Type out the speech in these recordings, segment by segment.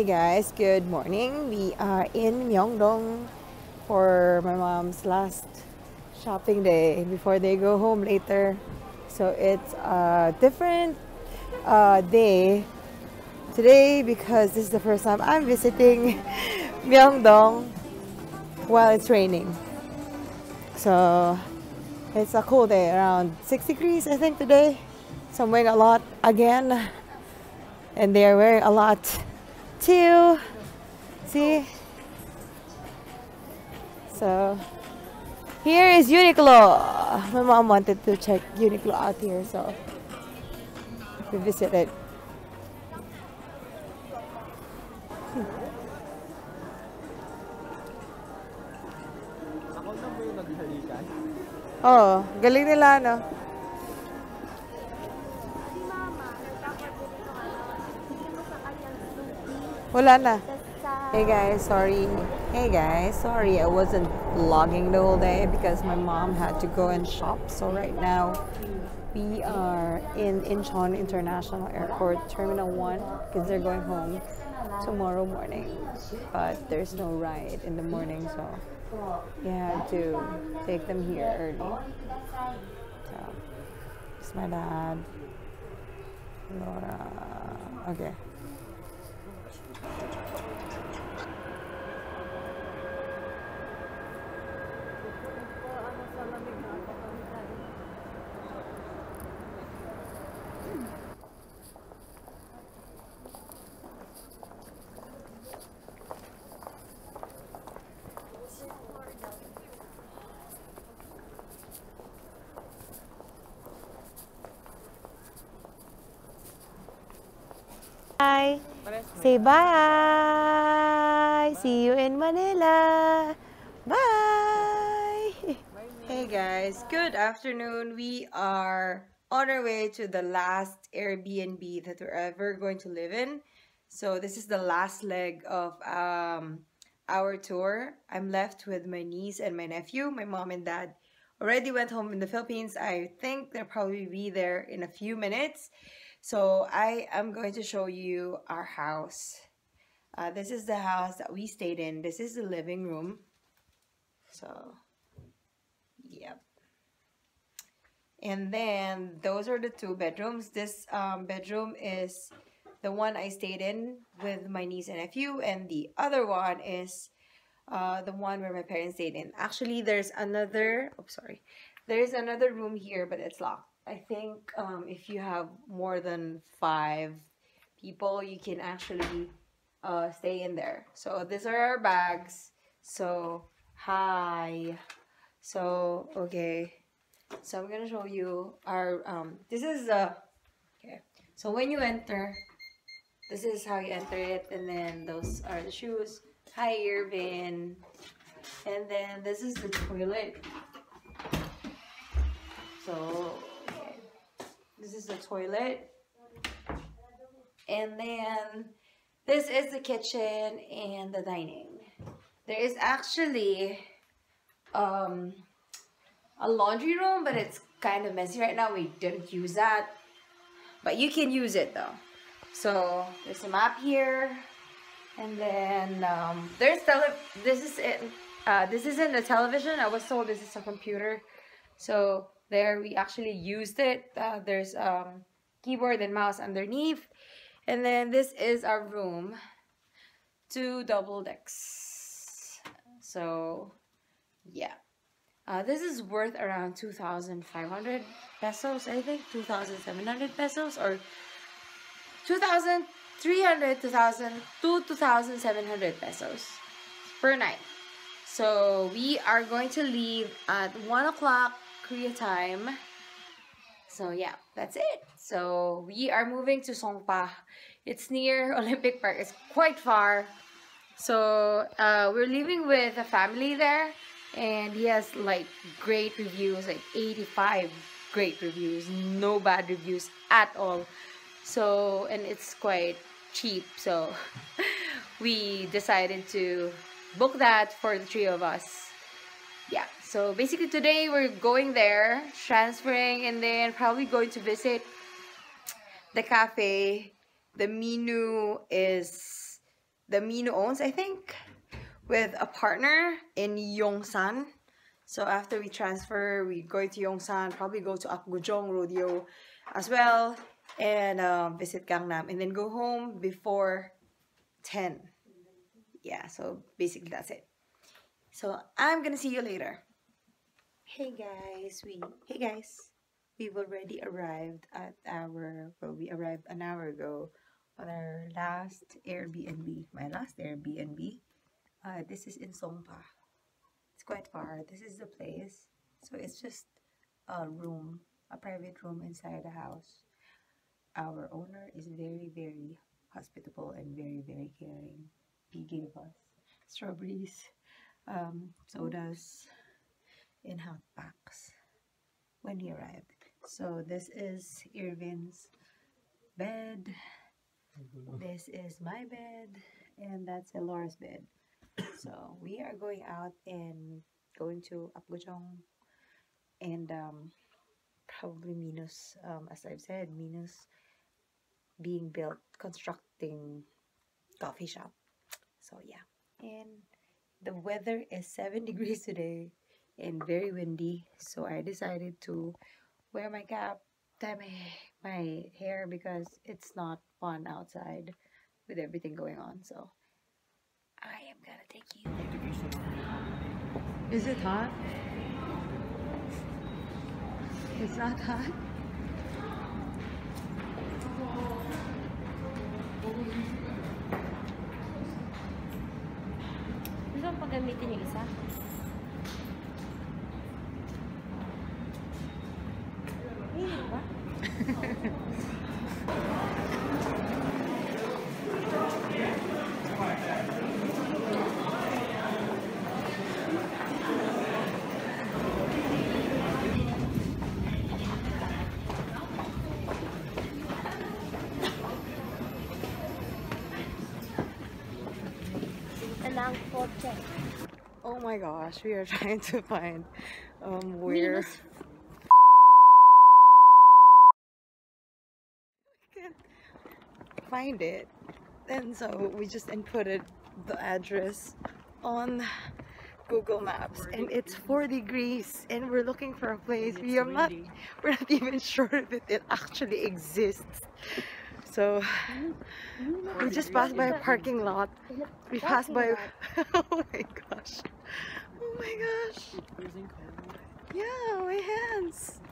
Hey guys, good morning. We are in Myeongdong for my mom's last shopping day before they go home later. So it's a different day today because this is the first time I'm visiting Myeongdong while it's raining. So it's a cool day, around 6 degrees I think today. So I'm wearing a lot again, and they're wearing a lot too. See? So here is Uniqlo. My mom wanted to check Uniqlo out here, so we visited. Oh, galing nila, no? Wala na. Hey guys, sorry. Hey guys, sorry I wasn't vlogging the whole day because my mom had to go and shop. So right now we are in Incheon International Airport, Terminal 1, because they're going home tomorrow morning. But there's no ride in the morning, so you had to take them here early. So it's my dad, Laura. Okay. Bye. Say bye. See you in Manila. Bye. Hey guys, good afternoon. We are on our way to the last Airbnb that we're ever going to live in. So this is the last leg of our tour. I'm left with my niece and my nephew. My mom and dad already went home in the Philippines. I think they'll probably be there in a few minutes. So I am going to show you our house. This is the house that we stayed in. This is the living room. So, yep. And then those are the two bedrooms. This bedroom is the one I stayed in with my niece and nephew. And the other one is the one where my parents stayed in. Actually, there's another, there's another room here, but it's locked. I think if you have more than 5 people, you can actually stay in there. So these are our bags. So hi. So okay. So I'm gonna show you our this is okay. So when you enter, this is how you enter it, and then those are the shoes. Hi, Irvin. And then this is the toilet. So this is the toilet, and then this is the kitchen and the dining. There is actually a laundry room, but it's kind of messy right now. We didn't use that, but you can use it though. So there's a map here, and then there's this is it. This isn't a television. I was told this is a computer. So there we actually used it. There's keyboard and mouse underneath. And then this is our room. 2 double decks. So yeah. This is worth around 2,500 pesos, I think. 2,700 pesos, or 2,300 to 2,700 pesos per night. So we are going to leave at 1 o'clock Korea time. So yeah, that's it. So we are moving to Songpa. It's near Olympic Park. It's quite far. So we're living with a family there, and he has like great reviews, like 85 great reviews, no bad reviews at all. So, and it's quite cheap. So we decided to book that for the 3 of us. Yeah, so basically today we're going there, transferring, and then probably going to visit the cafe. The menu is the Minwoo owns, I think, with a partner in Yongsan. So after we transfer, we go to Yongsan, probably go to Hapjeong Rodeo as well, and visit Gangnam, and then go home before 10. Yeah, so basically that's it. So I'm gonna see you later. Hey guys, we've already arrived at we arrived an hour ago on our last Airbnb, my last Airbnb. This is in Songpa. It's quite far. This is the place. So it's just a room, a private room inside the house. Our owner is very, very hospitable and very, very caring. He gave us strawberries, sodas in hot packs when he arrived. So this is Irvin's bed. This is my bed, and that's Laura's bed. So we are going out and going to Hapjeong, and probably Minus, as I've said, Minus being built, constructing coffee shop. So yeah, and the weather is 7 degrees today and very windy. So I decided to wear my cap, tie my hair, because it's not fun outside with everything going on. So I am gonna take you there. Is it hot? It's not hot? Gusto mo pagamitin yung isa? Hindi ba? Oh my gosh, we are trying to find where we can't find it, and so we just inputted the address on Google Maps, and it's 4 degrees, and we're looking for a place. We're not even sure if it actually exists. So we just passed by a parking lot. We passed by. Oh my gosh! Oh my gosh! Yeah, my hands.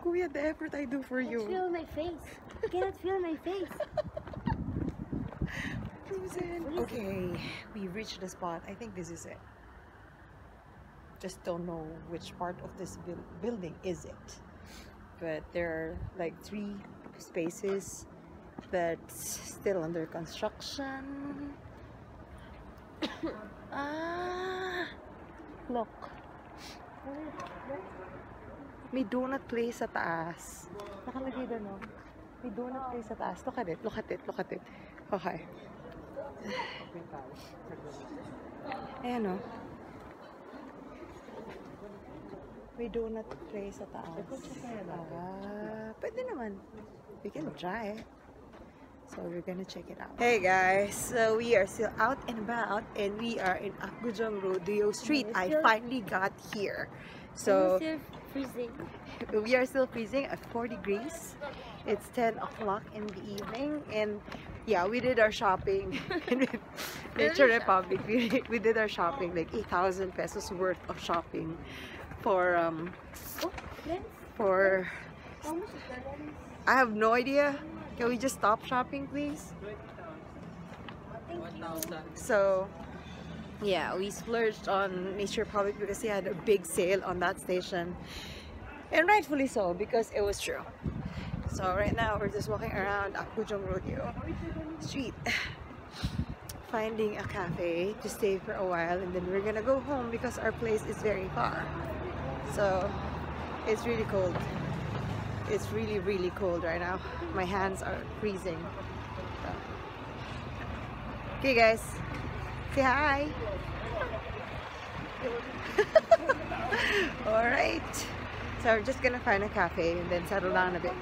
Kuya, the effort I do for you. I feel my face. I cannot feel my face. Frozen. Okay, we reached the spot. I think this is it. Just don't know which part of this building is it. But there are like 3 spaces that's still under construction. Look. May donut place sa taas. Nakalagay doon, no? May donut place sa taas. Look at it, look at it, look at it. Okay. Ayan, no? May donut place sa taas. Pwede naman. We can try. So we're gonna check it out. Hey guys, so we are still out and about, and we are in Hapjeong Rodeo Street. I finally got here. So still freezing. We are still freezing at 4 degrees. It's 10 o'clock in the evening, and yeah, we did our shopping in Nature Republic. We did our shopping, like 8,000 pesos worth of shopping for I have no idea. Can we just stop shopping, please? So yeah, we splurged on Nature Republic because they had a big sale on that station, and rightfully so, because it was true. So right now we're just walking around Hapjeong Rodeo Street, finding a cafe to stay for a while, and then we're gonna go home because our place is very far. So it's really cold. It's really, really cold right now. My hands are freezing. So. Okay guys, say hi. Alright, so we're just gonna find a cafe and then settle down a bit.